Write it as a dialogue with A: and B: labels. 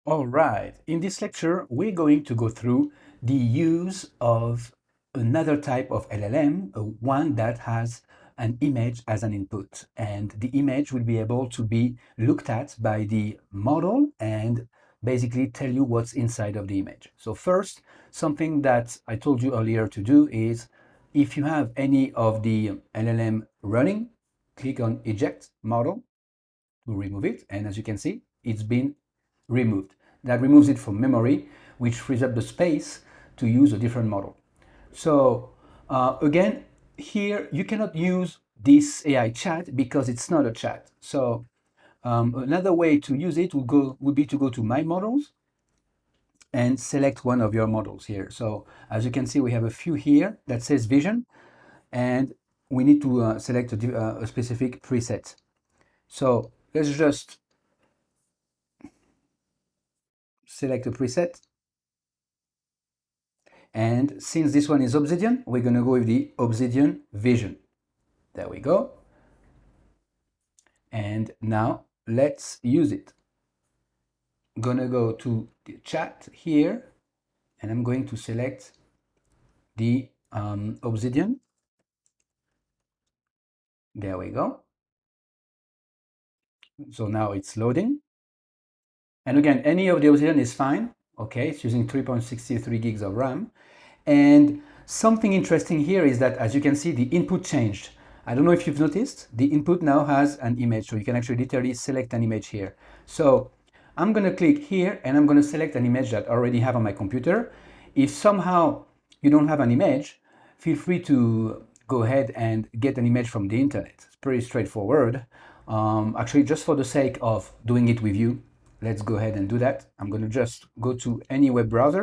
A: All right, in this lecture, we're going to go through the use of another type of LLM, one that has an image as an input. And the image will be able to be looked at by the model and basically tell you what's inside of the image. So first, something that I told you earlier to do is if you have any of the LLM running, click on eject model to remove it. And as you can see, it's been removed. That removes it from memory, which frees up the space to use a different model. So again, here you cannot use this AI chat because it's not a chat. So another way to use it would be to go to My Models and select one of your models here. So as you can see, we have a few here that says Vision, and we need to select a specific preset. So let's just select a preset. And since this one is Obsidian, we're going to go with the Obsidian Vision. There we go. And now let's use it. I'm going to go to the chat here, and I'm going to select the Obsidian. There we go. So now it's loading. And again, any of the Obsidian is fine. Okay, it's using 3.63 gigs of RAM. And something interesting here is that, as you can see, the input changed. I don't know if you've noticed, the input now has an image, so you can actually literally select an image here. So I'm going to click here and I'm going to select an image that I already have on my computer. If somehow you don't have an image, feel free to go ahead and get an image from the internet. It's pretty straightforward. Actually, just for the sake of doing it with you, let's go ahead and do that. I'm going to just go to any web browser